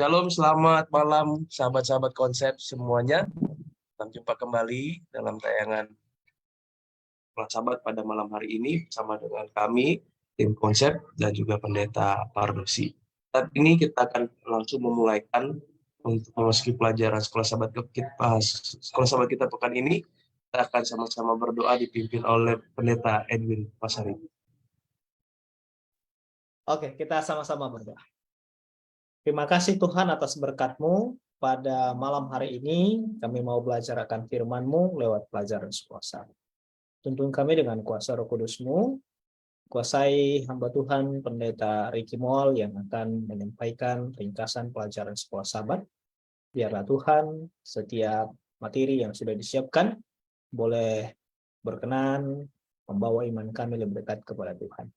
Shalom, selamat malam sahabat-sahabat konsep semuanya. Sampai jumpa kembali dalam tayangan Kelas Sahabat pada malam hari ini bersama dengan kami, tim konsep dan juga pendeta Pardosi. Saat ini kita akan langsung memulaikan untuk memasuki pelajaran Sekolah Sahabat kita pekan ini. Kita akan sama-sama berdoa dipimpin oleh pendeta Edwin Pasari. Oke, kita sama-sama berdoa. Terima kasih Tuhan atas berkat-Mu. Pada malam hari ini kami mau belajar akan firman-Mu lewat pelajaran sekolah sahabat. Tuntun kami dengan kuasa Roh Kudus-Mu, kuasai hamba Tuhan Pendeta Ricky Moll yang akan menyampaikan ringkasan pelajaran sekolah sahabat. Biarlah Tuhan setiap materi yang sudah disiapkan boleh berkenan membawa iman kami lebih dekat kepada Tuhan.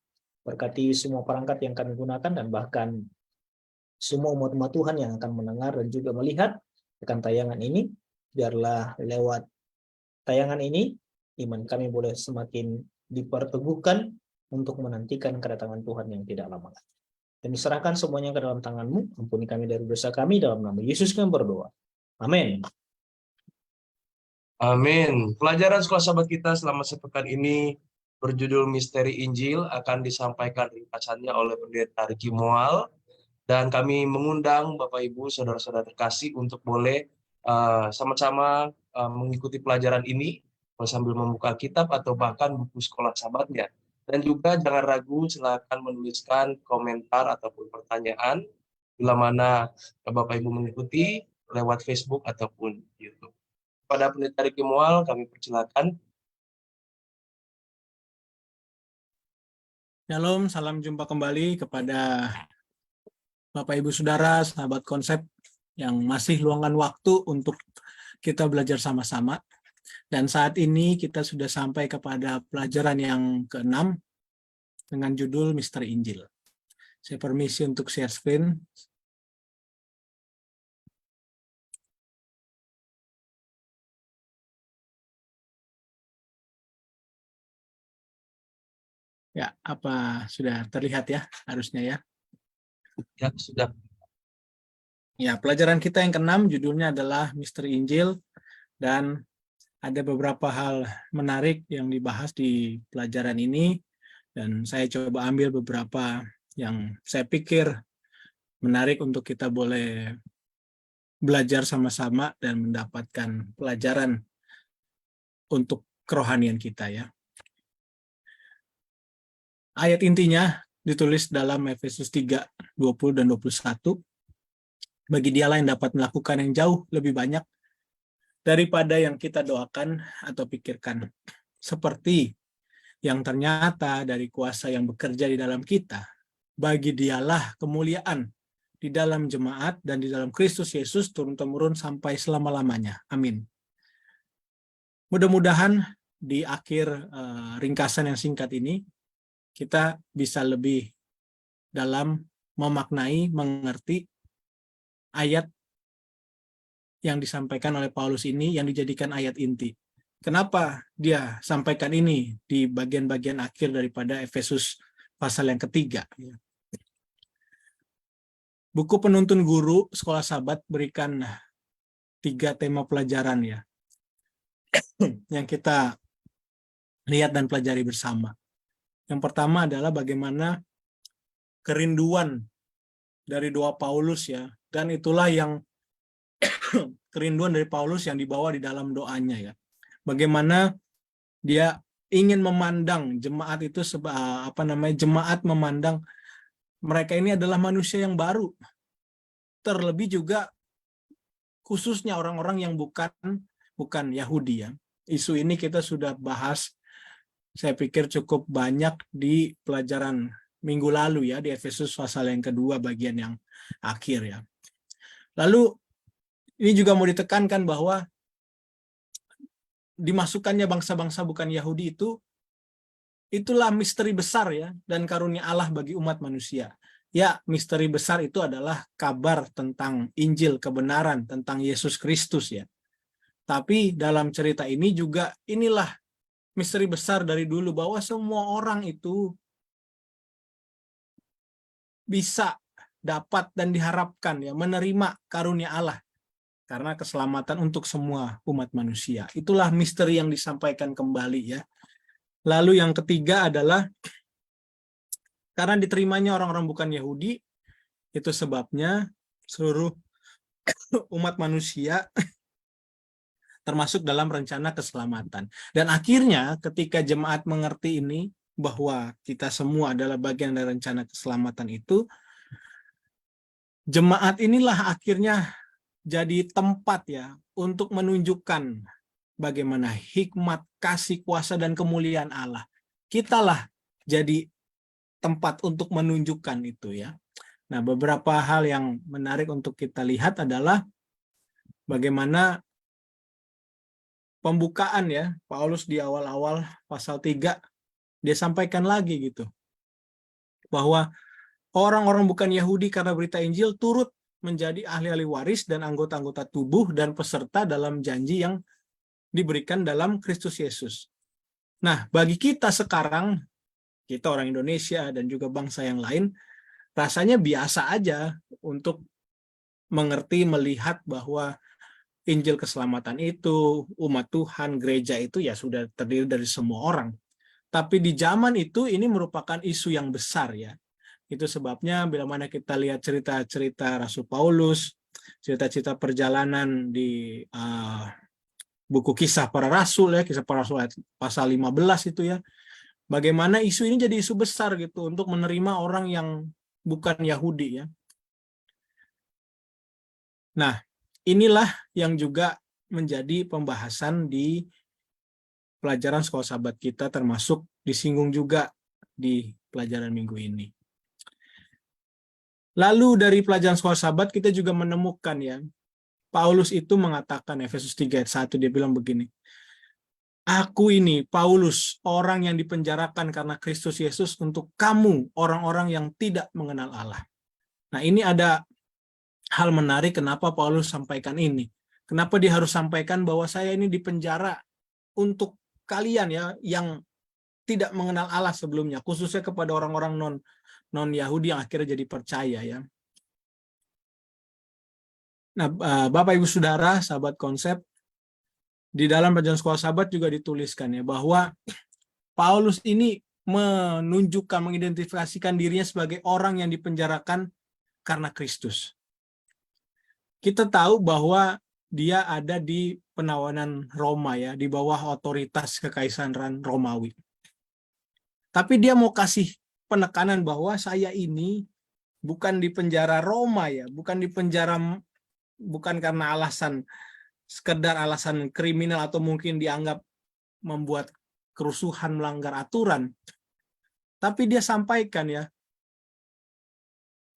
Berkati semua perangkat yang kami gunakan dan bahkan semua umat-umat Tuhan yang akan mendengar dan juga melihat akan tayangan ini. Biarlah lewat tayangan ini iman kami boleh semakin diperteguhkan untuk menantikan kedatangan Tuhan yang tidak lama lagi. Dan diserahkan semuanya ke dalam tangan-Mu. Ampuni kami dari dosa kami, dalam nama Yesus kami berdoa. Amin. Amin. Pelajaran Sekolah Sahabat kita selama sepekan ini berjudul Misteri Injil akan disampaikan ringkasannya oleh pendeta Ricky Moal. Dan kami mengundang Bapak Ibu, Saudara-saudara terkasih untuk boleh sama-sama mengikuti pelajaran ini sambil membuka kitab atau bahkan buku sekolah sahabatnya. Dan juga jangan ragu, silakan menuliskan komentar ataupun pertanyaan bila mana Bapak Ibu mengikuti lewat Facebook ataupun YouTube. Pada pendeta Ricky Moal kami persilakan. Shalom, salam jumpa kembali kepada Bapak Ibu Saudara, sahabat konsep yang masih luangkan waktu untuk kita belajar sama-sama. Dan saat ini kita sudah sampai kepada pelajaran yang ke-6 dengan judul Misteri Injil. Saya permisi untuk share screen. Ya, apa sudah terlihat ya? Harusnya ya. Ya, sudah. Ya, pelajaran kita yang ke-6 judulnya adalah Misteri Injil, dan ada beberapa hal menarik yang dibahas di pelajaran ini, dan saya coba ambil beberapa yang saya pikir menarik untuk kita boleh belajar sama-sama dan mendapatkan pelajaran untuk kerohanian kita ya. Ayat intinya ditulis dalam Efesus 3, 20 dan 21. Bagi dialah yang dapat melakukan yang jauh lebih banyak daripada yang kita doakan atau pikirkan. Seperti yang ternyata dari kuasa yang bekerja di dalam kita. Bagi dialah kemuliaan di dalam jemaat dan di dalam Kristus Yesus turun-temurun sampai selama-lamanya. Amin. Mudah-mudahan di akhir ringkasan yang singkat ini, kita bisa lebih dalam memaknai, mengerti ayat yang disampaikan oleh Paulus ini yang dijadikan ayat inti. Kenapa dia sampaikan ini di bagian-bagian akhir daripada Efesus pasal yang ketiga? Buku Penuntun Guru Sekolah Sahabat berikan 3 tema pelajaran ya, yang kita lihat dan pelajari bersama. Yang pertama adalah bagaimana kerinduan dari doa Paulus ya, dan itulah yang kerinduan dari Paulus yang dibawa di dalam doanya ya. Bagaimana dia ingin memandang jemaat itu jemaat memandang mereka ini adalah manusia yang baru. Terlebih juga khususnya orang-orang yang bukan Yahudi ya. Isu ini kita sudah bahas, saya pikir cukup banyak di pelajaran minggu lalu ya, di Efesus pasal yang kedua bagian yang akhir ya. Lalu ini juga mau ditekankan bahwa dimasukkannya bangsa-bangsa bukan Yahudi itulah misteri besar ya, dan karunia Allah bagi umat manusia. Ya, misteri besar itu adalah kabar tentang Injil, kebenaran tentang Yesus Kristus ya. Tapi dalam cerita ini juga inilah misteri besar dari dulu, bahwa semua orang itu bisa dapat dan diharapkan ya menerima karunia Allah karena keselamatan untuk semua umat manusia. Itulah misteri yang disampaikan kembali ya. Lalu yang ketiga adalah karena diterimanya orang-orang bukan Yahudi, itu sebabnya seluruh umat manusia termasuk dalam rencana keselamatan. Dan akhirnya ketika jemaat mengerti ini, bahwa kita semua adalah bagian dari rencana keselamatan itu, jemaat inilah akhirnya jadi tempat ya untuk menunjukkan bagaimana hikmat, kasih, kuasa, dan kemuliaan Allah. Kitalah jadi tempat untuk menunjukkan itu ya. Nah, beberapa hal yang menarik untuk kita lihat adalah bagaimana pembukaan ya Paulus di awal-awal pasal 3 dia sampaikan lagi gitu. Bahwa orang-orang bukan Yahudi karena berita Injil turut menjadi ahli-ahli waris dan anggota-anggota tubuh dan peserta dalam janji yang diberikan dalam Kristus Yesus. Nah, bagi kita sekarang, kita orang Indonesia dan juga bangsa yang lain, rasanya biasa aja untuk mengerti, melihat bahwa Injil keselamatan itu, umat Tuhan, gereja itu ya sudah terdiri dari semua orang. Tapi di zaman itu ini merupakan isu yang besar ya. Itu sebabnya bila mana kita lihat cerita-cerita Rasul Paulus, cerita-cerita perjalanan di buku Kisah Para Rasul ya, Kisah Para Rasul pasal 15 itu ya. Bagaimana isu ini jadi isu besar gitu untuk menerima orang yang bukan Yahudi ya. Nah, inilah yang juga menjadi pembahasan di pelajaran sekolah sahabat kita, termasuk disinggung juga di pelajaran minggu ini. Lalu dari pelajaran sekolah sahabat kita juga menemukan ya, Paulus itu mengatakan, Efesus 3 ayat 1, dia bilang begini, aku ini, Paulus, orang yang dipenjarakan karena Kristus Yesus untuk kamu, orang-orang yang tidak mengenal Allah. Nah, ini ada hal menarik kenapa Paulus sampaikan ini. Kenapa dia harus sampaikan bahwa saya ini dipenjara untuk kalian ya, yang tidak mengenal Allah sebelumnya, khususnya kepada orang-orang non-Yahudi yang akhirnya jadi percaya ya. Nah, Bapak Ibu Saudara, sahabat konsep, di dalam pelajaran sekolah sahabat juga dituliskan ya bahwa Paulus ini menunjukkan, mengidentifikasikan dirinya sebagai orang yang dipenjarakan karena Kristus. Kita tahu bahwa dia ada di penawanan Roma ya, di bawah otoritas kekaisaran Romawi. Tapi dia mau kasih penekanan bahwa saya ini bukan di penjara Roma ya, bukan di penjara bukan karena sekedar alasan kriminal atau mungkin dianggap membuat kerusuhan, melanggar aturan. Tapi dia sampaikan ya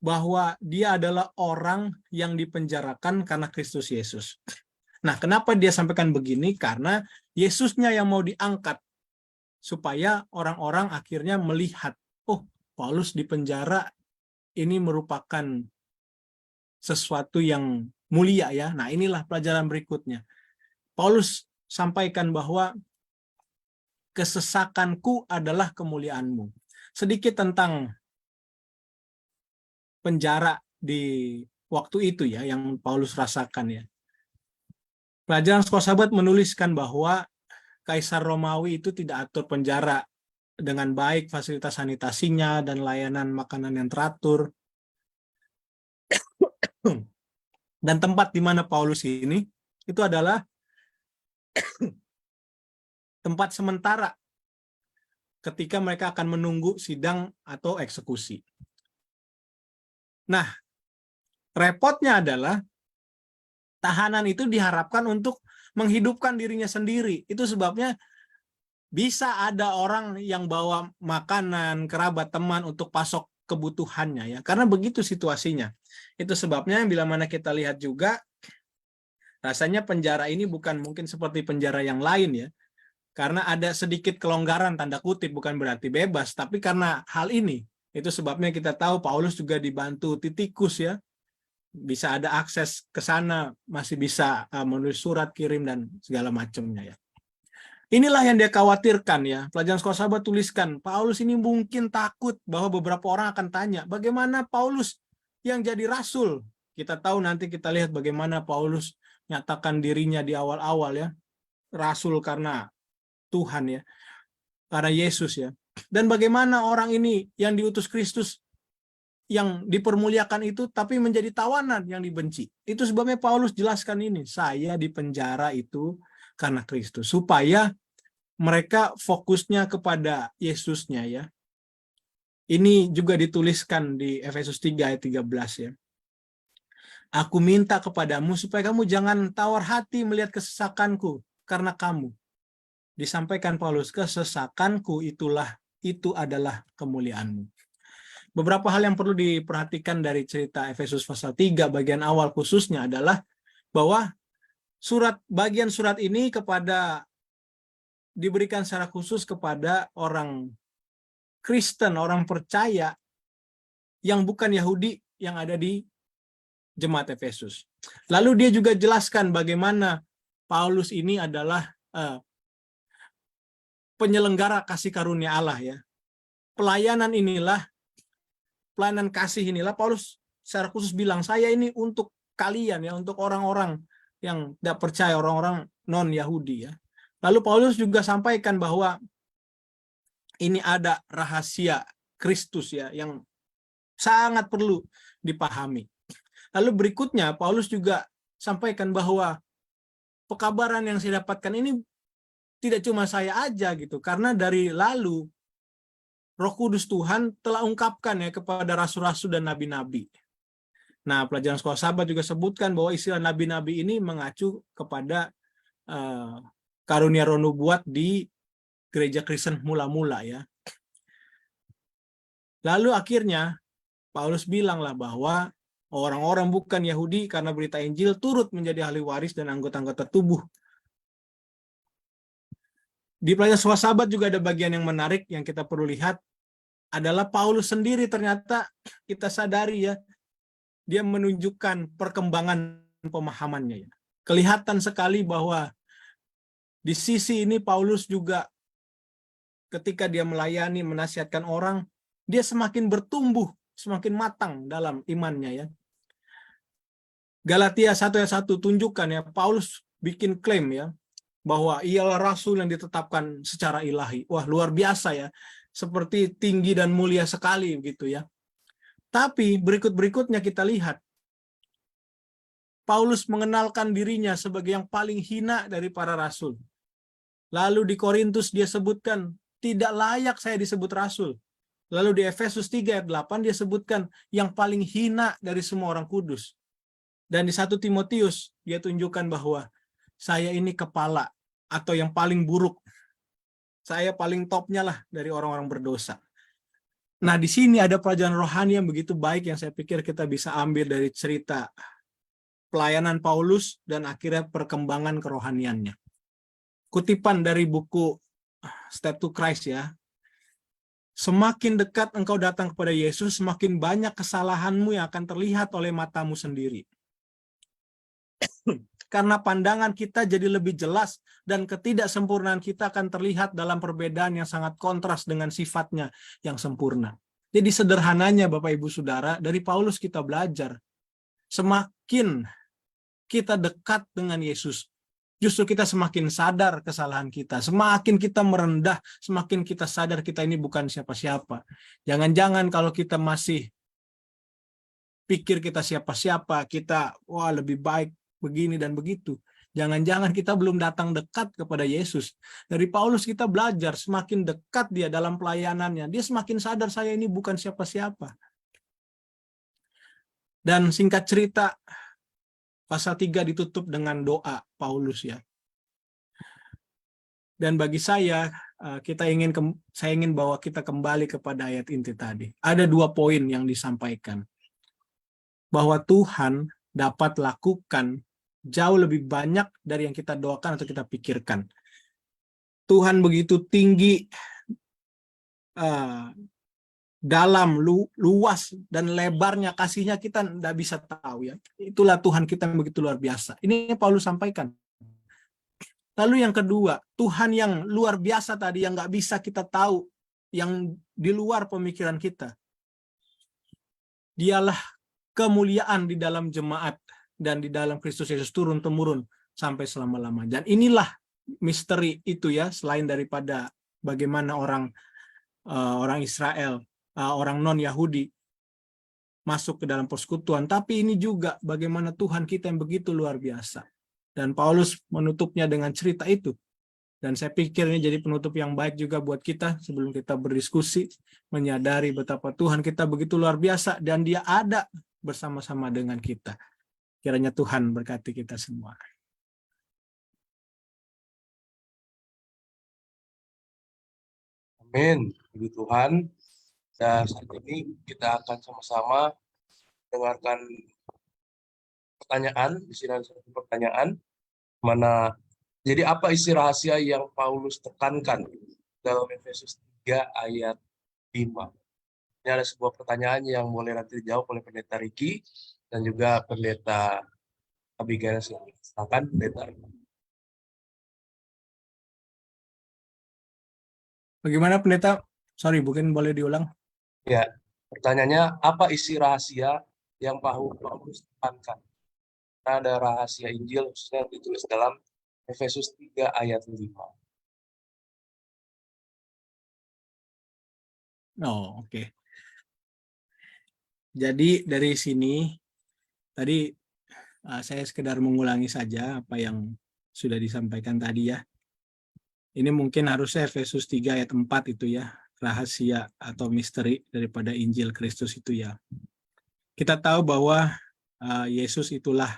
bahwa dia adalah orang yang dipenjarakan karena Kristus Yesus. Nah, kenapa dia sampaikan begini? Karena Yesusnya yang mau diangkat supaya orang-orang akhirnya melihat, oh, Paulus dipenjara ini merupakan sesuatu yang mulia ya. Nah, inilah pelajaran berikutnya. Paulus sampaikan bahwa kesesakanku adalah kemuliaanmu. Sedikit tentang penjara di waktu itu ya, yang Paulus rasakan ya. Pelajaran sekolah sahabat menuliskan bahwa Kaisar Romawi itu tidak atur penjara dengan baik, fasilitas sanitasinya dan layanan makanan yang teratur. Dan tempat di mana Paulus ini itu adalah tempat sementara ketika mereka akan menunggu sidang atau eksekusi. Nah, repotnya adalah tahanan itu diharapkan untuk menghidupkan dirinya sendiri. Itu sebabnya bisa ada orang yang bawa makanan, kerabat, teman untuk pasok kebutuhannya ya. Karena begitu situasinya. Itu sebabnya bila mana kita lihat juga rasanya penjara ini bukan mungkin seperti penjara yang lain ya. Karena ada sedikit kelonggaran tanda kutip, bukan berarti bebas, tapi karena hal ini. Itu sebabnya kita tahu Paulus juga dibantu Titikus ya. Bisa ada akses ke sana, masih bisa menulis surat, kirim, dan segala macamnya ya. Inilah yang dia khawatirkan ya. Pelajaran sekolah sahabat tuliskan, Paulus ini mungkin takut bahwa beberapa orang akan tanya, bagaimana Paulus yang jadi rasul. Kita tahu nanti kita lihat bagaimana Paulus nyatakan dirinya di awal-awal ya, rasul karena Tuhan ya, karena Yesus ya. Dan bagaimana orang ini yang diutus Kristus yang dipermuliakan itu tapi menjadi tawanan yang dibenci. Itu sebabnya Paulus jelaskan ini, saya di penjara itu karena Kristus, supaya mereka fokusnya kepada Yesusnya ya. Ini juga dituliskan di Efesus 3 ayat 13 ya. Aku minta kepadamu supaya kamu jangan tawar hati melihat kesesakanku karena kamu. Disampaikan Paulus, kesesakanku itu adalah kemuliaanmu. Beberapa hal yang perlu diperhatikan dari cerita Efesus pasal 3 bagian awal khususnya adalah bahwa bagian surat ini diberikan secara khusus kepada orang Kristen, orang percaya yang bukan Yahudi yang ada di jemaat Efesus. Lalu dia juga jelaskan bagaimana Paulus ini adalah penyelenggara kasih karunia Allah ya. Pelayanan kasih inilah Paulus secara khusus bilang, saya ini untuk kalian ya, untuk orang-orang yang tidak percaya, orang-orang non-Yahudi ya. Lalu Paulus juga sampaikan bahwa ini ada rahasia Kristus ya yang sangat perlu dipahami. Lalu berikutnya Paulus juga sampaikan bahwa pekabaran yang saya dapatkan ini tidak cuma saya aja gitu, karena dari lalu Roh Kudus Tuhan telah ungkapkan ya kepada rasul-rasul dan nabi-nabi. Nah, pelajaran sekolah sahabat juga sebutkan bahwa istilah nabi-nabi ini mengacu kepada karunia roh nubuat di gereja Kristen mula-mula ya. Lalu akhirnya Paulus bilanglah bahwa orang-orang bukan Yahudi karena berita Injil turut menjadi ahli waris dan anggota-anggota tubuh. Di pelajaran sekolah sahabat juga ada bagian yang menarik yang kita perlu lihat, adalah Paulus sendiri ternyata kita sadari ya, dia menunjukkan perkembangan pemahamannya ya. Kelihatan sekali bahwa di sisi ini Paulus juga ketika dia melayani, menasihatkan orang, dia semakin bertumbuh, semakin matang dalam imannya ya. Galatia 1 ayat 1 tunjukkan ya, Paulus bikin klaim ya, bahwa ialah rasul yang ditetapkan secara ilahi. Wah, luar biasa ya. Seperti tinggi dan mulia sekali gitu ya. Tapi berikut-berikutnya kita lihat, Paulus mengenalkan dirinya sebagai yang paling hina dari para rasul. Lalu di Korintus dia sebutkan, tidak layak saya disebut rasul. Lalu di Efesus 3 ayat 8 dia sebutkan yang paling hina dari semua orang kudus. Dan di 1 Timotius dia tunjukkan bahwa saya ini kepala atau yang paling buruk. Saya paling topnya lah dari orang-orang berdosa. Nah, di sini ada pelajaran rohani yang begitu baik yang saya pikir kita bisa ambil dari cerita pelayanan Paulus dan akhirnya perkembangan kerohaniannya. Kutipan dari buku Step to Christ ya. Semakin dekat engkau datang kepada Yesus, semakin banyak kesalahanmu yang akan terlihat oleh matamu sendiri. Karena pandangan kita jadi lebih jelas dan ketidaksempurnaan kita akan terlihat dalam perbedaan yang sangat kontras dengan sifatnya yang sempurna. Jadi sederhananya Bapak Ibu Saudara, dari Paulus kita belajar, semakin kita dekat dengan Yesus, justru kita semakin sadar kesalahan kita, semakin kita merendah, semakin kita sadar kita ini bukan siapa-siapa. Jangan-jangan kalau kita masih pikir kita siapa-siapa, kita wah lebih baik begini dan begitu. Jangan-jangan kita belum datang dekat kepada Yesus. Dari Paulus kita belajar, semakin dekat dia dalam pelayanannya, dia semakin sadar saya ini bukan siapa-siapa. Dan singkat cerita, pasal 3 ditutup dengan doa Paulus ya. Dan bagi saya ingin bawa kita kembali kepada ayat inti tadi. Ada 2 poin yang disampaikan. Bahwa Tuhan dapat lakukan jauh lebih banyak dari yang kita doakan atau kita pikirkan. Tuhan begitu tinggi, dalam, luas, dan lebarnya kasihnya kita tidak bisa tahu ya. Itulah Tuhan kita yang begitu luar biasa. Ini Paulus sampaikan. Lalu yang kedua, Tuhan yang luar biasa tadi yang nggak bisa kita tahu, yang di luar pemikiran kita. Dialah kemuliaan di dalam jemaat dan di dalam Kristus Yesus turun-temurun sampai selama-lama. Dan inilah misteri itu ya, selain daripada bagaimana orang Israel, orang non-Yahudi masuk ke dalam persekutuan, tapi ini juga bagaimana Tuhan kita yang begitu luar biasa. Dan Paulus menutupnya dengan cerita itu. Dan saya pikir ini jadi penutup yang baik juga buat kita sebelum kita berdiskusi, menyadari betapa Tuhan kita begitu luar biasa dan Dia ada bersama-sama dengan kita. Kiranya Tuhan berkati kita semua. Amin. Puji Tuhan. Dan saat ini kita akan sama-sama dengarkan pertanyaan. Di sini ada satu pertanyaan. Jadi apa isi rahasia yang Paulus tekankan dalam Efesus 3 ayat 5? Ini ada sebuah pertanyaan yang boleh nanti dijawab oleh Pendeta Riki dan juga Pendeta Abigail. Silakan Pendeta. Bagaimana Pendeta? Sorry, mungkin boleh diulang. Ya, pertanyaannya apa isi rahasia yang Paulus tekankan? Ada rahasia Injil khususnya yang ditulis dalam Efesus 3 ayat 5. Oh, oke. Jadi dari sini tadi saya sekedar mengulangi saja apa yang sudah disampaikan tadi ya. Ini mungkin harusnya Efesus 3 ayat 4 itu ya, rahasia atau misteri daripada Injil Kristus itu ya. Kita tahu bahwa Yesus itulah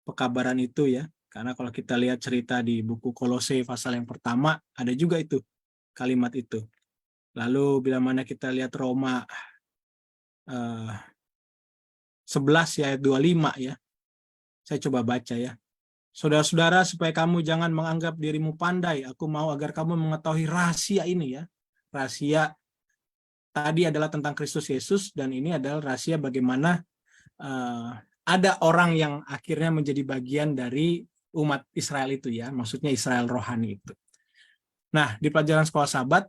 pekabaran itu ya. Karena kalau kita lihat cerita di buku Kolose pasal yang pertama, ada juga itu, kalimat itu. Lalu bila mana kita lihat Roma 11 ayat 25 ya. Saya coba baca ya. Saudara-saudara, supaya kamu jangan menganggap dirimu pandai, aku mau agar kamu mengetahui rahasia ini ya. Rahasia tadi adalah tentang Kristus Yesus, dan ini adalah rahasia bagaimana ada orang yang akhirnya menjadi bagian dari umat Israel itu ya, maksudnya Israel rohani itu. Nah, di pelajaran sekolah sahabat,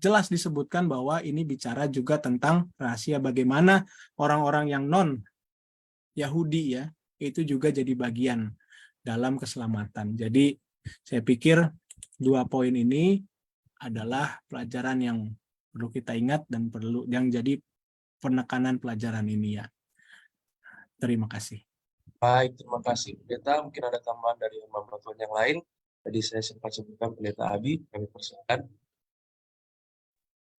jelas disebutkan bahwa ini bicara juga tentang rahasia bagaimana orang-orang yang non-Yahudi ya, itu juga jadi bagian dalam keselamatan. Jadi saya pikir 2 poin ini adalah pelajaran yang perlu kita ingat dan perlu yang jadi penekanan pelajaran ini ya. Terima kasih. Baik, terima kasih Pendeta. Mungkin ada tambahan dari hamba Tuhan yang lain. Tadi saya sempat sebutkan Pendeta Abi, kami persilakan.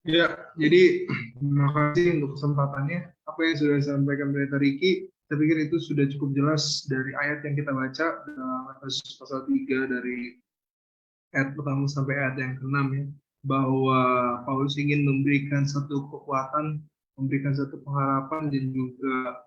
Ya, jadi terima kasih untuk kesempatannya. Apa yang sudah disampaikan Pendeta Riki, saya pikir itu sudah cukup jelas dari ayat yang kita baca dalam Efesus pasal 3 dari ayat pertama sampai ayat yang ke-6 ya, bahwa Paulus ingin memberikan satu kekuatan, memberikan satu pengharapan dan juga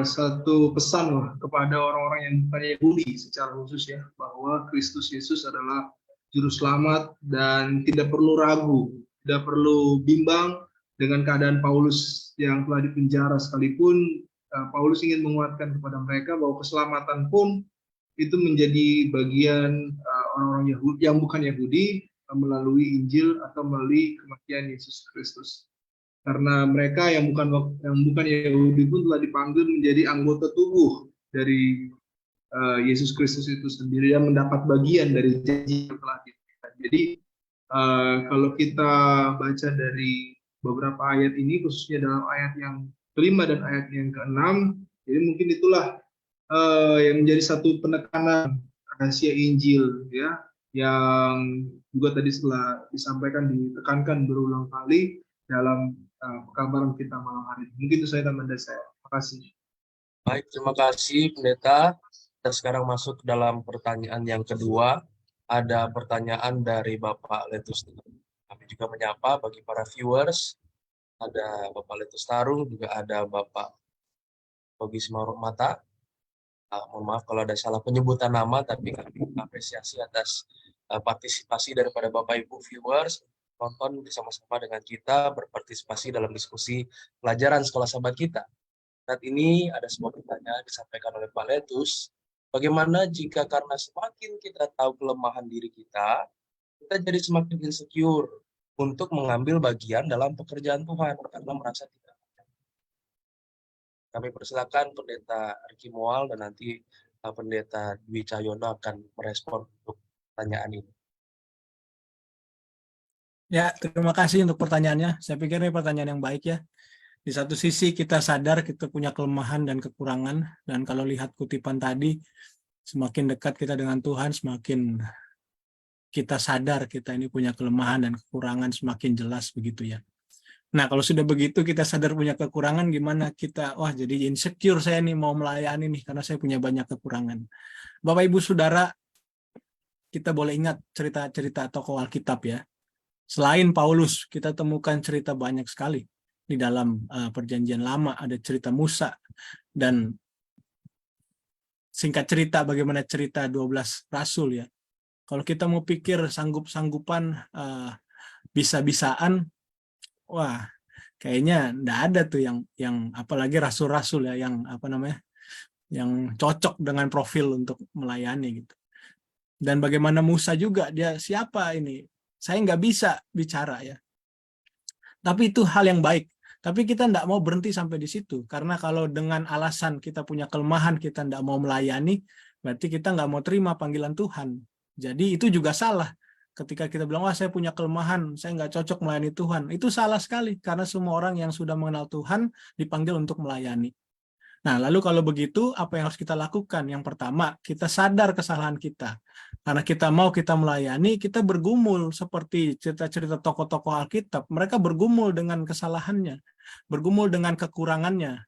satu pesan lah kepada orang-orang yang bukan Yahudi secara khusus ya, bahwa Kristus Yesus adalah juru selamat dan tidak perlu ragu, tidak perlu bimbang dengan keadaan Paulus yang telah dipenjara sekalipun. Paulus ingin menguatkan kepada mereka bahwa keselamatan pun itu menjadi bagian orang-orang Yahudi yang bukan Yahudi melalui Injil atau melalui kematian Yesus Kristus. Karena mereka yang bukan Yahudi pun telah dipanggil menjadi anggota tubuh dari Yesus Kristus itu sendiri yang mendapat bagian dari janji yang telah diberikan. Jadi kalau kita baca dari beberapa ayat ini, khususnya dalam ayat yang kelima dan ayat yang ke-6, jadi mungkin itulah yang menjadi satu penekanan rahasia Injil ya, yang juga tadi setelah disampaikan ditekankan berulang kali dalam pekabaran kita malam hari ini. Mungkin itu saya tambahan dari saya. Terima kasih. Baik, terima kasih Pendeta. Kita sekarang masuk dalam pertanyaan yang kedua. Ada pertanyaan dari Bapak Letus. Kami juga menyapa bagi para viewers. Ada Bapak Letus Tarung, juga ada Bapak Bogi Simaruk Mata. Mohon maaf kalau ada salah penyebutan nama, tapi kami apresiasi atas partisipasi daripada Bapak Ibu viewers, nonton bersama-sama dengan kita, berpartisipasi dalam diskusi pelajaran sekolah sahabat kita. Saat ini ada sebuah pertanyaan disampaikan oleh Pak Letus, bagaimana jika karena semakin kita tahu kelemahan diri kita jadi semakin insecure untuk mengambil bagian dalam pekerjaan Tuhan, karena merasa tidak. Kami persilakan Pendeta Ricky Moal dan nanti Pendeta Dwi Cahyono akan merespon untuk pertanyaan ini. Ya, terima kasih untuk pertanyaannya. Saya pikir ini pertanyaan yang baik ya. Di satu sisi kita sadar kita punya kelemahan dan kekurangan, dan kalau lihat kutipan tadi, semakin dekat kita dengan Tuhan, semakin kita sadar kita ini punya kelemahan dan kekurangan, semakin jelas begitu ya. Nah, kalau sudah begitu kita sadar punya kekurangan, gimana kita, wah jadi insecure saya nih mau melayani nih karena saya punya banyak kekurangan. Bapak Ibu Saudara, kita boleh ingat cerita-cerita tokoh Alkitab ya. Selain Paulus, kita temukan cerita banyak sekali di dalam Perjanjian Lama. Ada cerita Musa, dan singkat cerita bagaimana cerita 12 rasul ya. Kalau kita mau pikir sanggup-sanggupan, bisa-bisaan, wah kayaknya enggak ada tuh yang apalagi rasul-rasul ya yang cocok dengan profil untuk melayani gitu. Dan bagaimana Musa juga, dia siapa ini? Saya nggak bisa bicara ya. Tapi itu hal yang baik. Tapi kita nggak mau berhenti sampai di situ. Karena kalau dengan alasan kita punya kelemahan, kita nggak mau melayani, berarti kita nggak mau terima panggilan Tuhan. Jadi itu juga salah. Ketika kita bilang, wah saya punya kelemahan, saya nggak cocok melayani Tuhan. Itu salah sekali, karena semua orang yang sudah mengenal Tuhan dipanggil untuk melayani. Nah, lalu kalau begitu, apa yang harus kita lakukan? Yang pertama, kita sadar kesalahan kita. Karena kita melayani, kita bergumul seperti cerita-cerita tokoh-tokoh Alkitab. Mereka bergumul dengan kesalahannya, bergumul dengan kekurangannya.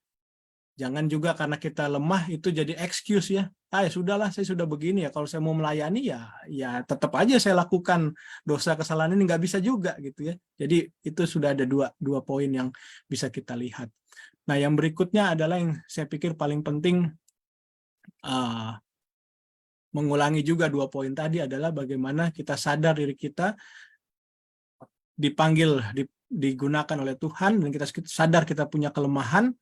Jangan juga karena kita lemah itu jadi excuse ya. Ya sudahlah, saya sudah begini ya. Kalau saya mau melayani ya tetap aja saya lakukan dosa kesalahan ini, nggak bisa juga gitu ya. Jadi itu sudah ada dua poin yang bisa kita lihat. Nah, yang berikutnya adalah yang saya pikir paling penting, mengulangi juga 2 poin tadi, adalah bagaimana kita sadar diri kita dipanggil, digunakan oleh Tuhan, dan kita sadar kita punya kelemahan,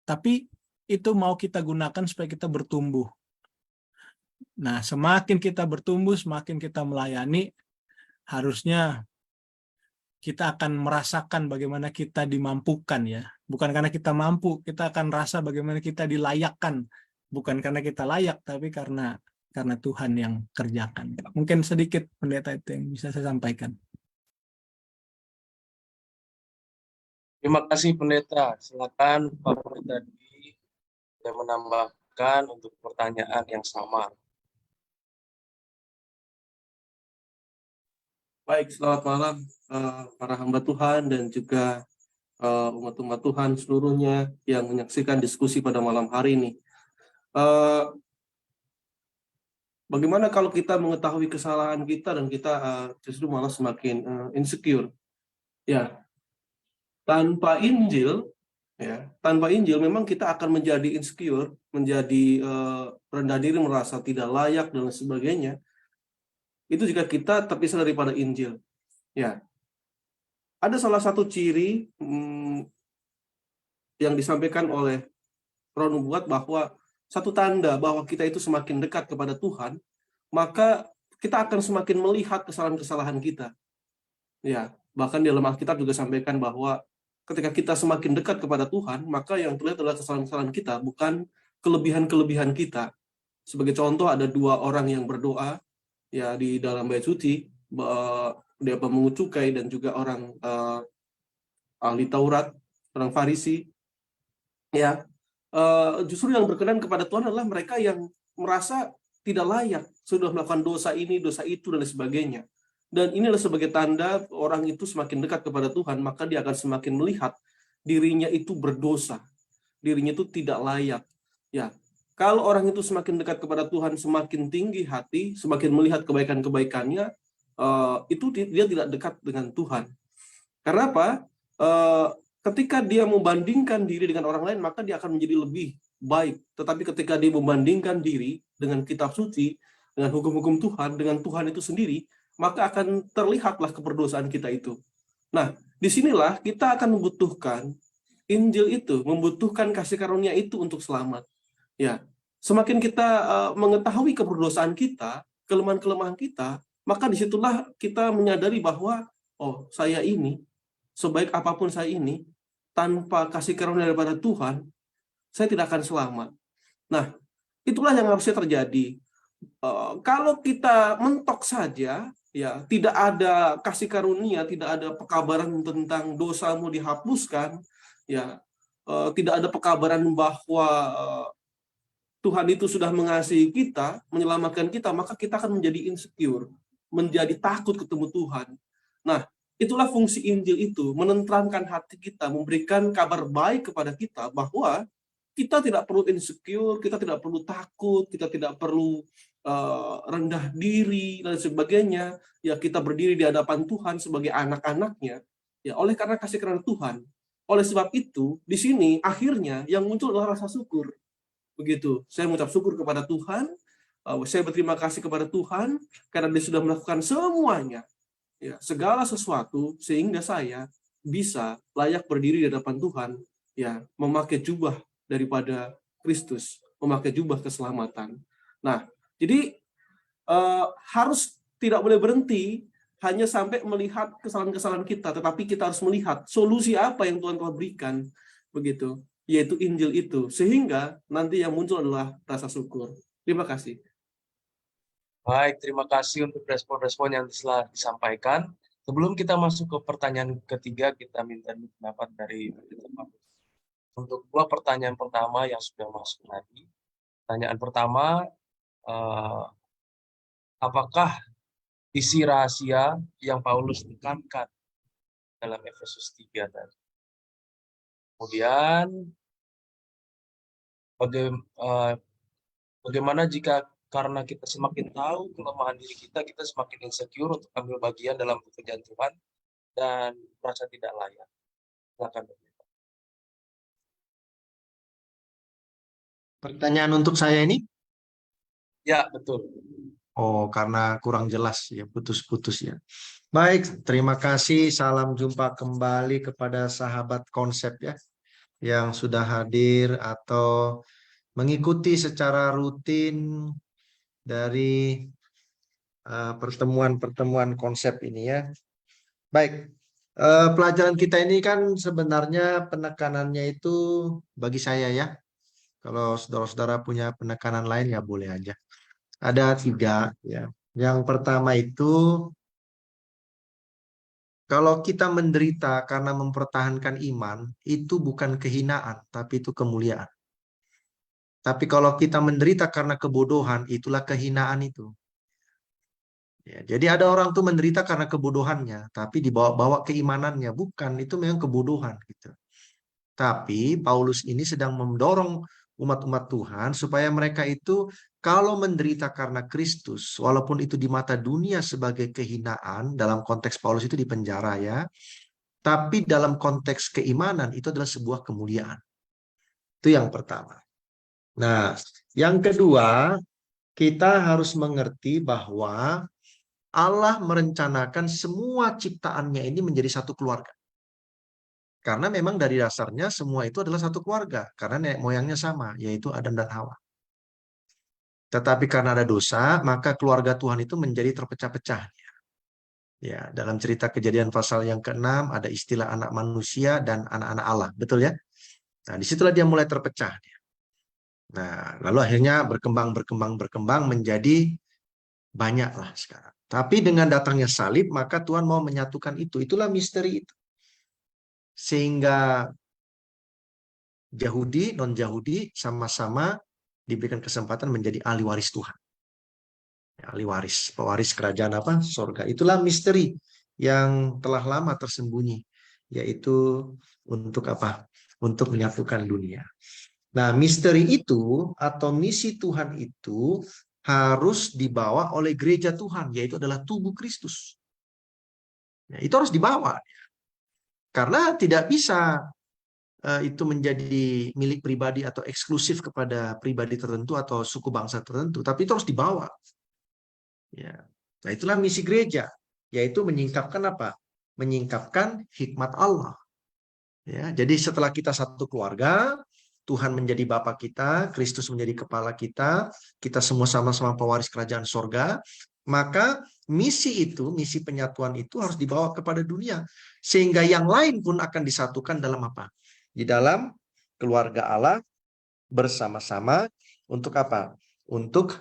tapi itu mau kita gunakan supaya kita bertumbuh. Nah, semakin kita bertumbuh, semakin kita melayani, harusnya kita akan merasakan bagaimana kita dimampukan ya. Bukan karena kita mampu, kita akan rasa bagaimana kita dilayakkan. Bukan karena kita layak, tapi karena Tuhan yang kerjakan. Mungkin sedikit pendeta itu yang bisa saya sampaikan. Terima kasih Pendeta. Silakan Pak Pendeta Dwi yang menambahkan untuk pertanyaan yang sama. Baik, selamat malam para hamba Tuhan dan juga umat-umat Tuhan seluruhnya yang menyaksikan diskusi pada malam hari ini. Bagaimana kalau kita mengetahui kesalahan kita dan kita justru malah semakin insecure? Ya, tanpa Injil memang kita akan menjadi insecure, menjadi rendah diri, merasa tidak layak dan sebagainya. Itu jika kita terpisah daripada Injil. Ya, ada salah satu ciri yang disampaikan oleh Roh Nubuat bahwa satu tanda bahwa kita itu semakin dekat kepada Tuhan, maka kita akan semakin melihat kesalahan-kesalahan kita. Ya, bahkan di dalam Alkitab juga sampaikan bahwa ketika kita semakin dekat kepada Tuhan, maka yang terlihat adalah kesalahan-kesalahan kita, bukan kelebihan-kelebihan kita. Sebagai contoh, ada 2 orang yang berdoa ya di dalam bait suci, dia pemungut cukai dan juga orang ahli Taurat, orang Farisi. Ya, justru yang berkenan kepada Tuhan adalah mereka yang merasa tidak layak, sudah melakukan dosa ini, dosa itu, dan sebagainya. Dan ini adalah sebagai tanda orang itu semakin dekat kepada Tuhan, maka dia akan semakin melihat dirinya itu berdosa, dirinya itu tidak layak. Ya, kalau orang itu semakin dekat kepada Tuhan, semakin tinggi hati, semakin melihat kebaikan-kebaikannya, itu dia tidak dekat dengan Tuhan. Karena apa? Ketika dia membandingkan diri dengan orang lain, maka dia akan menjadi lebih baik. Tetapi ketika dia membandingkan diri dengan kitab suci, dengan hukum-hukum Tuhan, dengan Tuhan itu sendiri, maka akan terlihatlah keberdosaan kita itu. Nah, disinilah kita akan membutuhkan Injil itu, membutuhkan kasih karunia itu untuk selamat. Ya, semakin kita mengetahui keberdosaan kita, kelemahan-kelemahan kita, maka disitulah kita menyadari bahwa, oh, saya ini, sebaik apapun saya ini, tanpa kasih karunia daripada Tuhan, saya tidak akan selamat. Nah, itulah yang harusnya terjadi. Kalau kita mentok saja, ya tidak ada kasih karunia, tidak ada pekabaran tentang dosamu dihapuskan, ya tidak ada pekabaran bahwa Tuhan itu sudah mengasihi kita, menyelamatkan kita, maka kita akan menjadi insecure, menjadi takut ketemu Tuhan. Nah, itulah fungsi Injil itu, menenteramkan hati kita, memberikan kabar baik kepada kita bahwa kita tidak perlu insecure, kita tidak perlu takut, kita tidak perlu rendah diri dan sebagainya. Ya, kita berdiri di hadapan Tuhan sebagai anak-anaknya. Ya, oleh karena kasih karunia Tuhan. Oleh sebab itu, di sini akhirnya yang muncul adalah rasa syukur. Begitu. Saya mengucap syukur kepada Tuhan. Saya berterima kasih kepada Tuhan karena Dia sudah melakukan semuanya. Ya, segala sesuatu sehingga saya bisa layak berdiri di hadapan Tuhan, ya, memakai jubah daripada Kristus, memakai jubah keselamatan. Nah, jadi harus tidak boleh berhenti hanya sampai melihat kesalahan-kesalahan kita, tetapi kita harus melihat solusi apa yang Tuhan telah berikan, begitu, yaitu Injil itu, sehingga nanti yang muncul adalah rasa syukur. Terima kasih. Baik, terima kasih untuk respon-respon yang telah disampaikan. Sebelum kita masuk ke pertanyaan ketiga, kita minta pendapat dari untuk dua pertanyaan pertama yang sudah masuk tadi. Pertanyaan pertama, apakah isi rahasia yang Paulus tekankan dalam Efesus 3 tadi? Kemudian, bagaimana jika karena kita semakin tahu kelemahan diri kita, kita semakin insecure untuk ambil bagian dalam pekerjaan Tuhan dan merasa tidak layak? Silakan. Pertanyaan untuk saya ini? Ya, betul. Oh, karena kurang jelas ya, putus-putus ya. Baik, terima kasih. Salam jumpa kembali kepada sahabat konsep ya, yang sudah hadir atau mengikuti secara rutin dari pertemuan-pertemuan konsep ini ya. Baik, pelajaran kita ini kan sebenarnya penekanannya itu bagi saya ya. Kalau saudara-saudara punya penekanan lain ya boleh aja. Ada 3 ya. Yang pertama itu, kalau kita menderita karena mempertahankan iman, itu bukan kehinaan, tapi itu kemuliaan. Tapi kalau kita menderita karena kebodohan, itulah kehinaan itu. Ya, jadi ada orang tuh menderita karena kebodohannya, tapi dibawa-bawa keimanannya. Bukan, itu memang kebodohan gitu. Tapi Paulus ini sedang mendorong umat-umat Tuhan supaya mereka itu kalau menderita karena Kristus, walaupun itu di mata dunia sebagai kehinaan, dalam konteks Paulus itu di penjara ya, tapi dalam konteks keimanan itu adalah sebuah kemuliaan. Itu yang pertama. Nah, yang kedua, kita harus mengerti bahwa Allah merencanakan semua ciptaannya ini menjadi satu keluarga. Karena memang dari dasarnya semua itu adalah satu keluarga. Karena nenek moyangnya sama, yaitu Adam dan Hawa. Tetapi karena ada dosa, maka keluarga Tuhan itu menjadi terpecah-pecah. Ya, dalam cerita Kejadian pasal yang ke-6 ada istilah anak manusia dan anak-anak Allah, betul ya? Nah, disitulah dia mulai terpecah. Nah, lalu akhirnya berkembang menjadi banyak lah sekarang. Tapi dengan datangnya salib, maka Tuhan mau menyatukan itu. Itulah misteri itu. Sehingga Yahudi, non-Yahudi sama-sama diberikan kesempatan menjadi ahli waris Tuhan. Ahli waris, pewaris kerajaan apa? Surga. Itulah misteri yang telah lama tersembunyi, yaitu untuk apa? Untuk menyatukan dunia. Nah, misteri itu atau misi Tuhan itu harus dibawa oleh gereja Tuhan, yaitu adalah tubuh Kristus. Ya, itu harus dibawa. Karena tidak bisa itu menjadi milik pribadi atau eksklusif kepada pribadi tertentu atau suku bangsa tertentu, tapi itu harus dibawa. Ya. Nah, itulah misi gereja, yaitu menyingkapkan apa? Menyingkapkan hikmat Allah. Ya, jadi setelah kita satu keluarga, Tuhan menjadi Bapa kita, Kristus menjadi kepala kita, kita semua sama-sama pewaris kerajaan sorga, maka misi itu, misi penyatuan itu harus dibawa kepada dunia. Sehingga yang lain pun akan disatukan dalam apa? Di dalam keluarga Allah, bersama-sama untuk apa? Untuk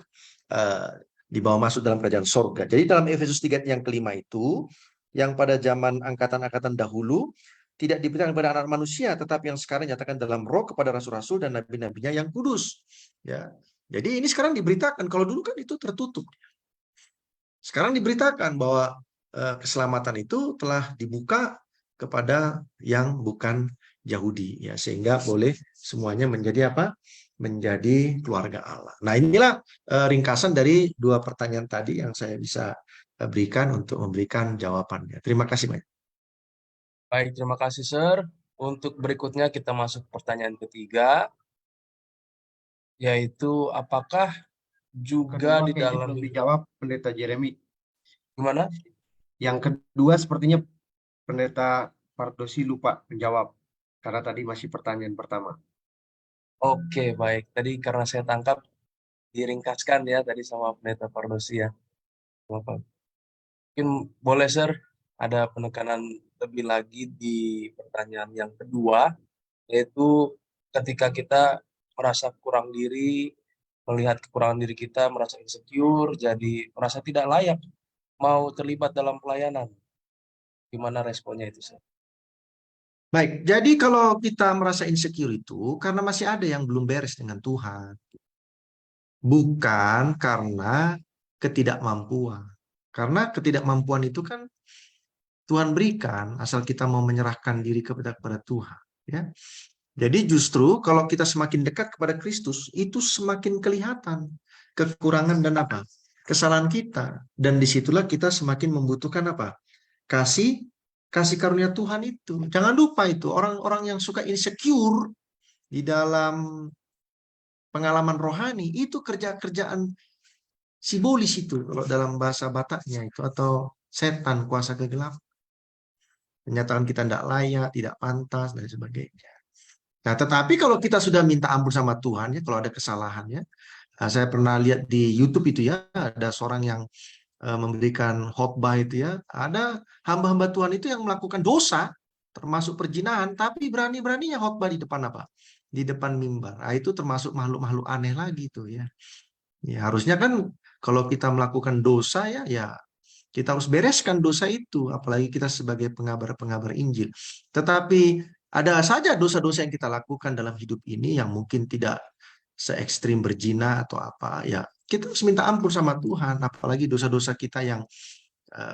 dibawa masuk dalam kerajaan sorga. Jadi dalam Efesus 3 yang kelima itu, yang pada zaman angkatan-angkatan dahulu tidak diberitakan kepada anak manusia, tetapi yang sekarang nyatakan dalam roh kepada rasul-rasul dan nabi-nabinya yang kudus. Ya, jadi ini sekarang diberitakan. Kalau dulu kan itu tertutup. Sekarang diberitakan bahwa keselamatan itu telah dibuka kepada yang bukan Yahudi, ya, sehingga boleh semuanya menjadi apa? Menjadi keluarga Allah. Nah, inilah ringkasan dari dua pertanyaan tadi yang saya bisa berikan untuk memberikan jawabannya. Terima kasih banyak. Baik, terima kasih, Sir. Untuk berikutnya kita masuk pertanyaan ketiga, yaitu apakah juga Kedua di kayaknya dalam belum hidup, dijawab Pendeta Jeremy. gimana? Yang kedua sepertinya Pendeta Pardosi lupa menjawab karena tadi masih pertanyaan pertama. Oke, baik. Tadi karena saya tangkap diringkaskan ya tadi sama Pendeta Pardosi ya. Bapak. Mungkin boleh, Sir, ada penekanan lebih lagi di pertanyaan yang kedua, yaitu ketika kita merasa kurang diri, melihat kekurangan diri kita, merasa insecure, jadi merasa tidak layak mau terlibat dalam pelayanan. Gimana responnya itu, Sir? Baik, jadi kalau kita merasa insecure itu karena masih ada yang belum beres dengan Tuhan. Bukan karena ketidakmampuan. Karena ketidakmampuan itu kan Tuhan berikan asal kita mau menyerahkan diri kepada Tuhan. Ya. Jadi justru kalau kita semakin dekat kepada Kristus, itu semakin kelihatan kekurangan dan apa? Kesalahan kita. Dan disitulah kita semakin membutuhkan apa? Kasih karunia Tuhan itu. Jangan lupa itu, orang-orang yang suka insecure di dalam pengalaman rohani, itu kerjaan simbolis itu kalau dalam bahasa Bataknya itu, atau setan kuasa kegelapan. Menyatakan kita tidak layak, tidak pantas, dan sebagainya. Nah, tetapi kalau kita sudah minta ampun sama Tuhan, ya, kalau ada kesalahannya, saya pernah lihat di YouTube itu ya, ada seorang yang memberikan khotbah itu ya, ada hamba-hamba Tuhan itu yang melakukan dosa, termasuk perzinahan, tapi berani-beraninya khotbah di depan apa? Di depan mimbar. Nah, itu termasuk makhluk-makhluk aneh lagi tuh ya. Ya, harusnya kan kalau kita melakukan dosa ya kita harus bereskan dosa itu, apalagi kita sebagai pengabar-pengabar Injil. Tetapi ada saja dosa-dosa yang kita lakukan dalam hidup ini yang mungkin tidak se-ekstrim berzina atau apa, ya kita harus minta ampun sama Tuhan, apalagi dosa-dosa kita yang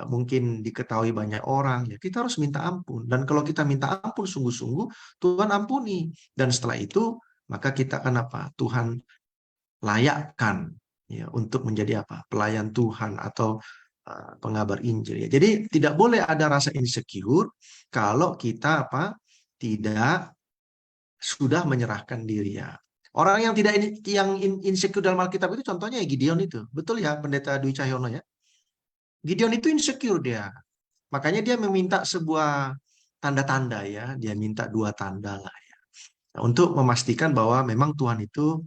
mungkin diketahui banyak orang, ya kita harus minta ampun. Dan kalau kita minta ampun sungguh-sungguh, Tuhan ampuni. Dan setelah itu, maka kita akan apa? Tuhan layakkan ya untuk menjadi apa? Pelayan Tuhan atau pengabar Injil ya. Jadi tidak boleh ada rasa insecure kalau kita apa? Tidak sudah menyerahkan diri ya. Orang yang tidak yang insecure dalam Alkitab itu contohnya ya Gideon itu. Betul ya Pendeta Dwi Cahyono ya. Gideon itu insecure dia. Makanya dia meminta sebuah tanda-tanda ya. Dia minta 2 tanda lah ya. Untuk memastikan bahwa memang Tuhan itu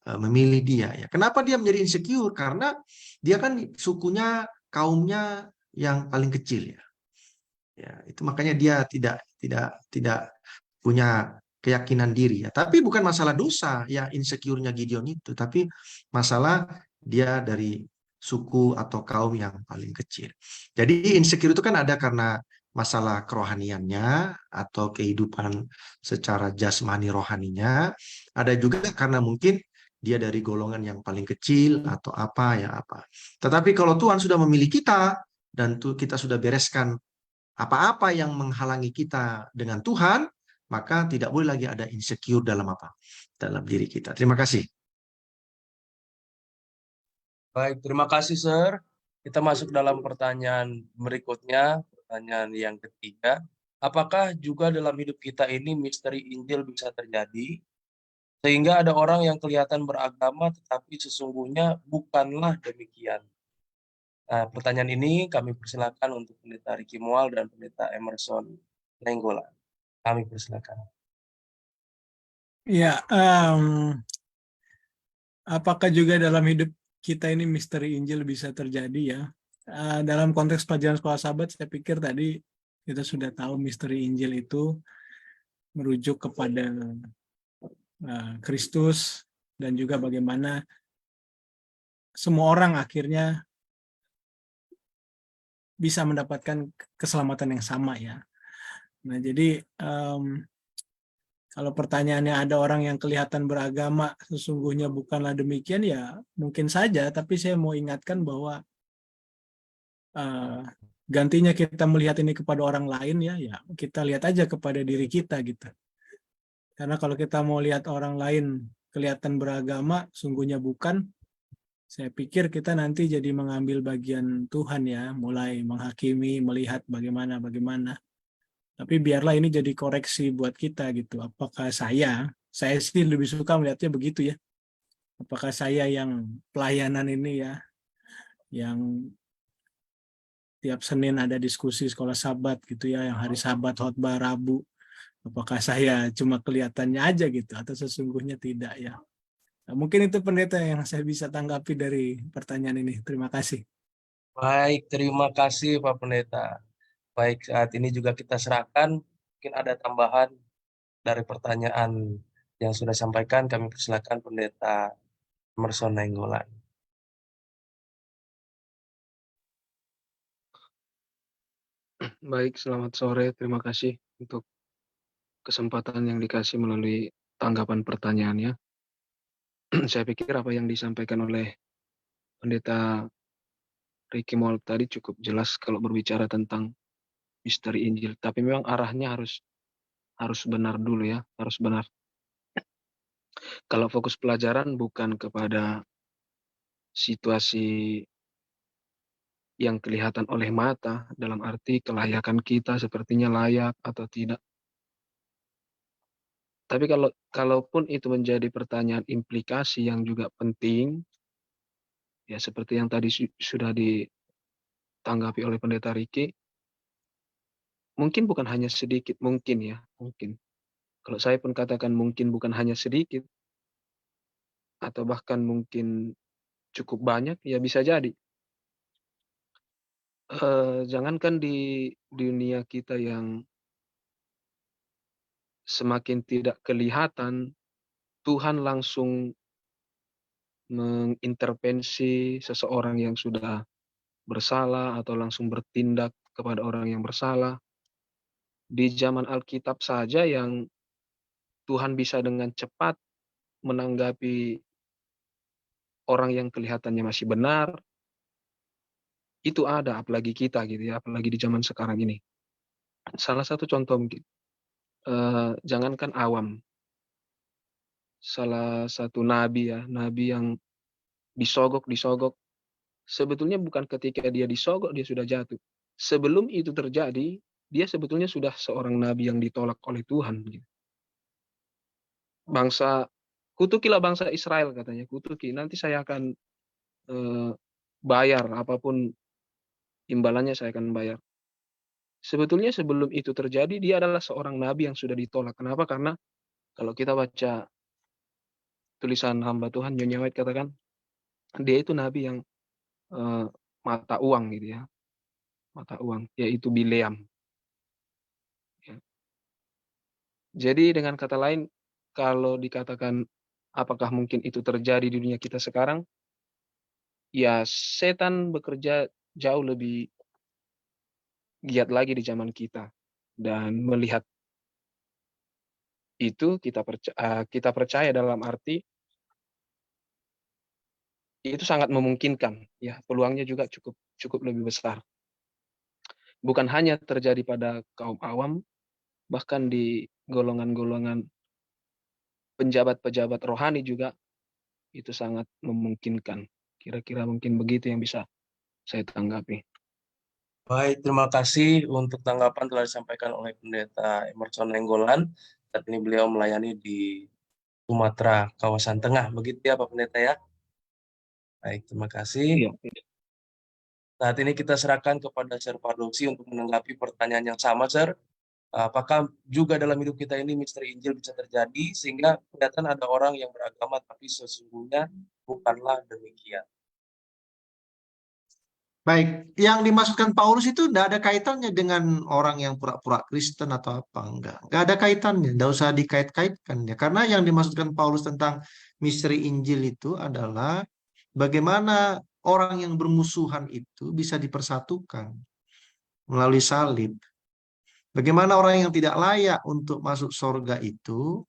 memilih dia ya. Kenapa dia menjadi insecure? Karena dia kan sukunya, kaumnya yang paling kecil ya. Ya, itu makanya dia tidak punya keyakinan diri ya. Tapi bukan masalah dosa ya insecure-nya Gideon itu, tapi masalah dia dari suku atau kaum yang paling kecil. Jadi insecure itu kan ada karena masalah kerohaniannya atau kehidupan secara jasmani rohaninya, ada juga karena mungkin dia dari golongan yang paling kecil atau apa ya apa. Tetapi kalau Tuhan sudah memilih kita dan kita sudah bereskan apa-apa yang menghalangi kita dengan Tuhan, maka tidak boleh lagi ada insecure dalam apa? Dalam diri kita. Terima kasih. Baik, terima kasih, Sir. Kita masuk dalam pertanyaan berikutnya, pertanyaan yang ketiga. Apakah juga dalam hidup kita ini misteri Injil bisa terjadi? Sehingga ada orang yang kelihatan beragama, tetapi sesungguhnya bukanlah demikian. Nah, pertanyaan ini kami persilakan untuk Pendeta Ricky Mual dan Pendeta Emerson Nenggolan. Kami persilakan. Ya, apakah juga dalam hidup kita ini misteri Injil bisa terjadi ya? Dalam konteks pelajaran sekolah sahabat, saya pikir tadi kita sudah tahu misteri Injil itu merujuk kepada Kristus, dan juga bagaimana semua orang akhirnya bisa mendapatkan keselamatan yang sama ya. Nah, jadi kalau pertanyaannya ada orang yang kelihatan beragama, sesungguhnya bukanlah demikian, ya mungkin saja, tapi saya mau ingatkan bahwa gantinya kita melihat ini kepada orang lain ya kita lihat aja kepada diri kita gitu. Karena kalau kita mau lihat orang lain kelihatan beragama, sungguhnya bukan, saya pikir kita nanti jadi mengambil bagian Tuhan ya, mulai menghakimi, melihat bagaimana. Tapi biarlah ini jadi koreksi buat kita gitu. Apakah saya sih lebih suka melihatnya begitu ya. Apakah saya yang pelayanan ini ya, yang tiap Senin ada diskusi sekolah Sabat gitu ya, yang hari Sabat khotbah Rabu. Apakah saya cuma kelihatannya aja gitu atau sesungguhnya tidak ya. Nah, mungkin itu pendeta yang saya bisa tanggapi dari pertanyaan ini. Terima kasih. Baik, terima kasih Pak Pendeta. Baik, saat ini juga kita serahkan, mungkin ada tambahan dari pertanyaan yang sudah disampaikan, kami persilakan Pendeta Emerson Nainggolan. Baik, selamat sore. Terima kasih untuk kesempatan yang dikasih melalui tanggapan pertanyaannya. Saya pikir apa yang disampaikan oleh Pendeta Ricky Moal tadi cukup jelas kalau berbicara tentang misteri Injil. Tapi memang arahnya harus benar dulu ya, harus benar. Kalau fokus pelajaran bukan kepada situasi yang kelihatan oleh mata, dalam arti kelayakan kita sepertinya layak atau tidak. Tapi kalaupun itu menjadi pertanyaan implikasi yang juga penting, ya seperti yang tadi sudah ditanggapi oleh Pendeta Ricky, mungkin bukan hanya sedikit, mungkin ya, mungkin. Kalau saya pun katakan mungkin bukan hanya sedikit, atau bahkan mungkin cukup banyak, ya bisa jadi. Jangankan di dunia kita yang semakin tidak kelihatan, Tuhan langsung mengintervensi seseorang yang sudah bersalah atau langsung bertindak kepada orang yang bersalah. Di zaman Alkitab saja yang Tuhan bisa dengan cepat menanggapi orang yang kelihatannya masih benar, itu ada, apalagi kita gitu ya, apalagi di zaman sekarang ini. Salah satu contoh mungkin, jangankan awam, salah satu nabi ya, nabi yang disogok, sebetulnya bukan ketika dia disogok dia sudah jatuh. Sebelum itu terjadi, dia sebetulnya sudah seorang nabi yang ditolak oleh Tuhan. Kutukilah bangsa Israel katanya, kutuki, nanti saya akan bayar apapun imbalannya, saya akan bayar. Sebetulnya sebelum itu terjadi, dia adalah seorang nabi yang sudah ditolak. Kenapa? Karena kalau kita baca tulisan hamba Tuhan, Nyonya White katakan, dia itu nabi yang mata uang gitu ya. Mata uang, yaitu Bileam. Ya. Jadi dengan kata lain, kalau dikatakan apakah mungkin itu terjadi di dunia kita sekarang, ya setan bekerja jauh lebih giat lagi di zaman kita. Dan melihat itu kita percaya dalam arti itu sangat memungkinkan, ya peluangnya juga cukup lebih besar. Bukan hanya terjadi pada kaum awam, bahkan di golongan-golongan pejabat-pejabat rohani juga itu sangat memungkinkan. Kira-kira mungkin begitu yang bisa saya tanggapi. Baik, terima kasih untuk tanggapan telah disampaikan oleh Pendeta Emerson Nainggolan. Saat ini beliau melayani di Sumatera, kawasan tengah. Begitu ya Pak Pendeta ya? Baik, terima kasih. Iya. Saat ini kita serahkan kepada Sir Pardoksi untuk menanggapi pertanyaan yang sama, Sir. Apakah juga dalam hidup kita ini misteri Injil bisa terjadi sehingga kelihatan ada orang yang beragama tapi sesungguhnya bukanlah demikian? Baik, yang dimaksudkan Paulus itu tidak ada kaitannya dengan orang yang pura-pura Kristen atau apa, enggak ada kaitannya, tidak usah dikait-kaitkan ya. Karena yang dimaksudkan Paulus tentang misteri Injil itu adalah bagaimana orang yang bermusuhan itu bisa dipersatukan melalui salib. Bagaimana orang yang tidak layak untuk masuk surga itu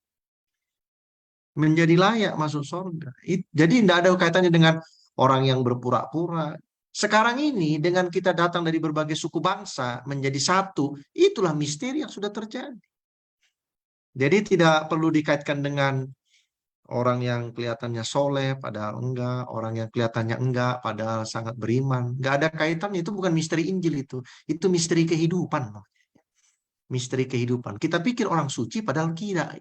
menjadi layak masuk surga. Jadi tidak ada kaitannya dengan orang yang berpura-pura. Sekarang ini dengan kita datang dari berbagai suku bangsa menjadi satu, itulah misteri yang sudah terjadi. Jadi tidak perlu dikaitkan dengan orang yang kelihatannya soleh padahal enggak, orang yang kelihatannya enggak padahal sangat beriman. Enggak ada kaitannya, itu bukan misteri Injil itu. Itu misteri kehidupan. Misteri kehidupan. Kita pikir orang suci padahal tidak.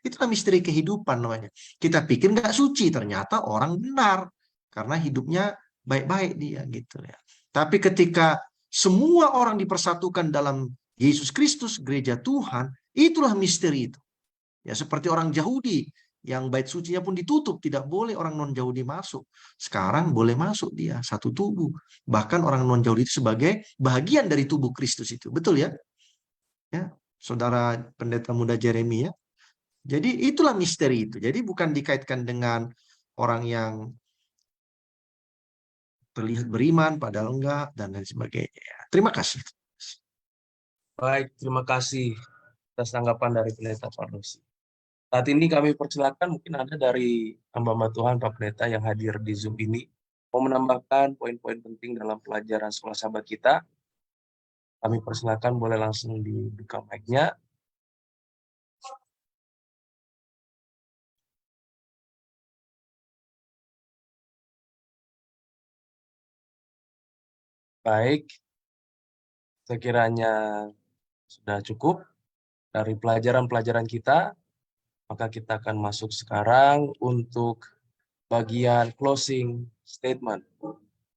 Itulah misteri kehidupan namanya. Kita pikir nggak suci, ternyata orang benar karena hidupnya baik-baik dia gitu ya. Tapi ketika semua orang dipersatukan dalam Yesus Kristus, gereja Tuhan, itulah misteri itu. Ya seperti orang Yahudi yang bait sucinya pun ditutup, tidak boleh orang non-Yahudi masuk. Sekarang boleh masuk dia, satu tubuh. Bahkan orang non-Yahudi itu sebagai bagian dari tubuh Kristus itu. Betul ya? Ya, saudara pendeta muda Jeremia. Jadi itulah misteri itu. Jadi bukan dikaitkan dengan orang yang terlihat beriman padahal enggak dan lain sebagainya. Terima kasih. Baik, terima kasih atas tanggapan dari Pendeta Pardosi. Saat ini kami persilakan mungkin ada dari hamba Tuhan Pak Pendeta yang hadir di Zoom ini mau menambahkan poin-poin penting dalam pelajaran sekolah sahabat kita. Kami persilakan, boleh langsung dibuka mic-nya. Baik, sekiranya sudah cukup dari pelajaran-pelajaran kita, maka kita akan masuk sekarang untuk bagian closing statement.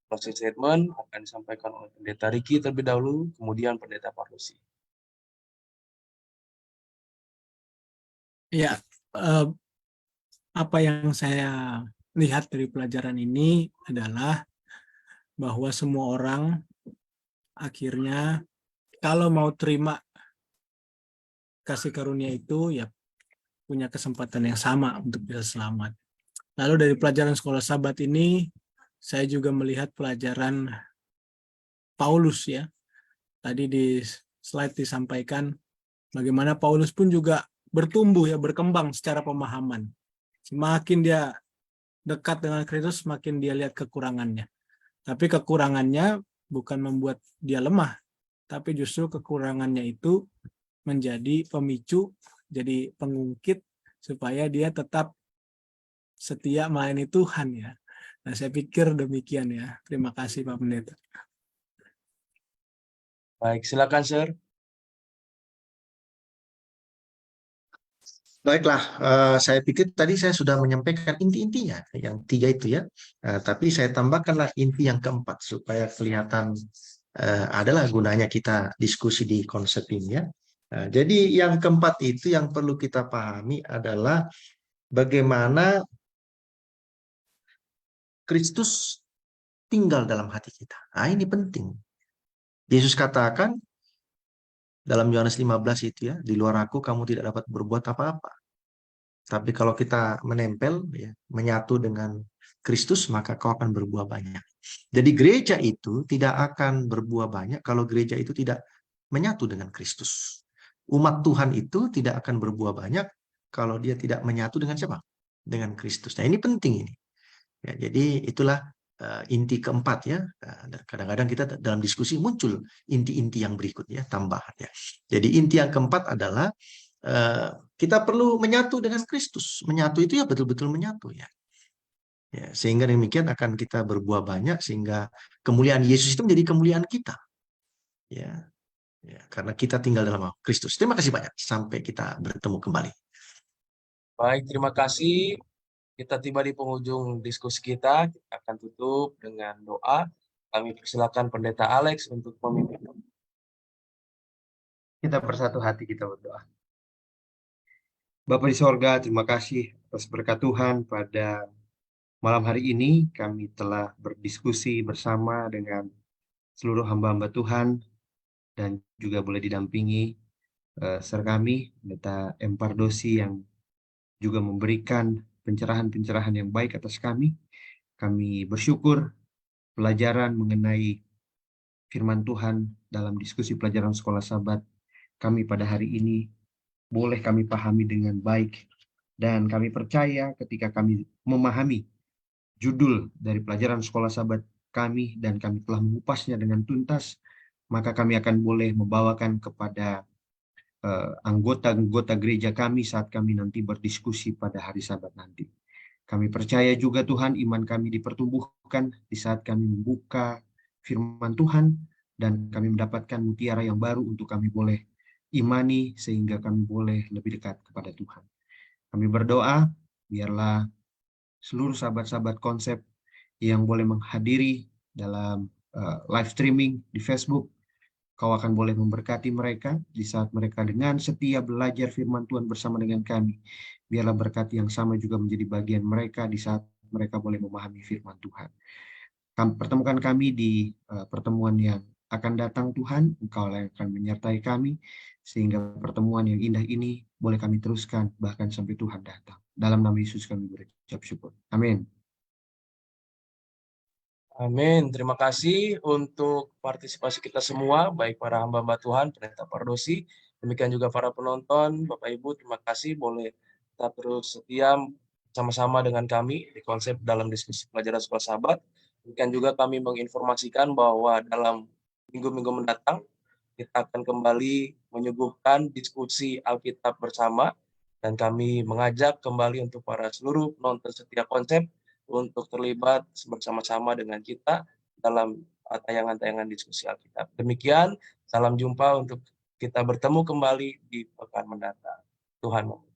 Closing statement akan disampaikan oleh Pendeta Riki terlebih dahulu, kemudian Pendeta Pardosi. Ya, apa yang saya lihat dari pelajaran ini adalah bahwa semua orang akhirnya kalau mau terima kasih karunia itu ya punya kesempatan yang sama untuk bisa selamat. Lalu dari pelajaran sekolah sahabat ini saya juga melihat pelajaran Paulus ya. Tadi di slide disampaikan bagaimana Paulus pun juga bertumbuh ya, berkembang secara pemahaman. Semakin dia dekat dengan Kristus, semakin dia lihat kekurangannya. Tapi kekurangannya bukan membuat dia lemah, tapi justru kekurangannya itu menjadi pemicu, jadi pengungkit supaya dia tetap setia melayani Tuhan ya. Nah, saya pikir demikian ya. Terima kasih Pak Pendeta. Baik, silakan, Sir. Baiklah, saya pikir tadi saya sudah menyampaikan inti-intinya, yang 3 itu ya. Tapi saya tambahkanlah inti yang keempat supaya kelihatan adalah gunanya kita diskusi di konsep ini ya. Jadi yang keempat itu yang perlu kita pahami adalah bagaimana Kristus tinggal dalam hati kita. Nah, ini penting. Yesus katakan dalam Yohanes 15 itu ya, di luar aku kamu tidak dapat berbuat apa-apa. Tapi kalau kita menempel, ya, menyatu dengan Kristus, maka kau akan berbuah banyak. Jadi gereja itu tidak akan berbuah banyak kalau gereja itu tidak menyatu dengan Kristus. Umat Tuhan itu tidak akan berbuah banyak kalau dia tidak menyatu dengan siapa? Dengan Kristus. Nah, ini penting ini. Ya, jadi itulah inti keempat ya. Kadang-kadang kita dalam diskusi muncul inti-inti yang berikutnya, tambahan ya. Jadi inti yang keempat adalah kita perlu menyatu dengan Kristus. Menyatu itu ya betul-betul menyatu ya. Ya, sehingga demikian akan kita berbuah banyak sehingga kemuliaan Yesus itu menjadi kemuliaan kita. Ya. Ya, karena kita tinggal dalam Kristus. Terima kasih banyak. Sampai kita bertemu kembali. Baik, terima kasih. Kita tiba di penghujung diskusi kita. Kita akan tutup dengan doa. Kami persilakan Pendeta Alex untuk memimpin. Kita bersatu hati, kita berdoa. Bapa di sorga, terima kasih atas berkat Tuhan pada malam hari ini. Kami telah berdiskusi bersama dengan seluruh hamba-hamba Tuhan, dan juga boleh didampingi Sir kami, Pendeta M. Pardosi, yang juga memberikan pencerahan-pencerahan yang baik atas kami. Kami bersyukur pelajaran mengenai firman Tuhan dalam diskusi pelajaran sekolah Sabat kami pada hari ini boleh kami pahami dengan baik. Dan kami percaya ketika kami memahami judul dari pelajaran sekolah Sabat kami dan kami telah mengupasnya dengan tuntas, maka kami akan boleh membawakan kepada anggota-anggota gereja kami saat kami nanti berdiskusi pada hari Sabat nanti. Kami percaya juga Tuhan, iman kami dipertumbuhkan di saat kami membuka firman Tuhan, dan kami mendapatkan mutiara yang baru untuk kami boleh imani sehingga kami boleh lebih dekat kepada Tuhan. Kami berdoa, biarlah seluruh sahabat-sahabat konsep yang boleh menghadiri dalam live streaming di Facebook, Kau akan boleh memberkati mereka di saat mereka dengan setia belajar firman Tuhan bersama dengan kami. Biarlah berkat yang sama juga menjadi bagian mereka di saat mereka boleh memahami firman Tuhan. Pertemukan kami di pertemuan yang akan datang Tuhan. Engkau yang akan menyertai kami, sehingga pertemuan yang indah ini boleh kami teruskan bahkan sampai Tuhan datang. Dalam nama Yesus kami berucap syukur. Amin. Amin. Terima kasih untuk partisipasi kita semua, baik para hamba-hamba Tuhan, Pendeta Pardosi, demikian juga para penonton. Bapak Ibu, terima kasih boleh tetap terus setia sama-sama dengan kami di konsep dalam diskusi pelajaran sekolah Sabat. Demikian juga kami menginformasikan bahwa dalam minggu-minggu mendatang kita akan kembali menyuguhkan diskusi Alkitab bersama, dan kami mengajak kembali untuk para seluruh penonton setia konsep untuk terlibat bersama-sama dengan kita dalam tayangan-tayangan diskusi Alkitab. Demikian, salam jumpa untuk kita bertemu kembali di pekan mendatang. Tuhan memberkati.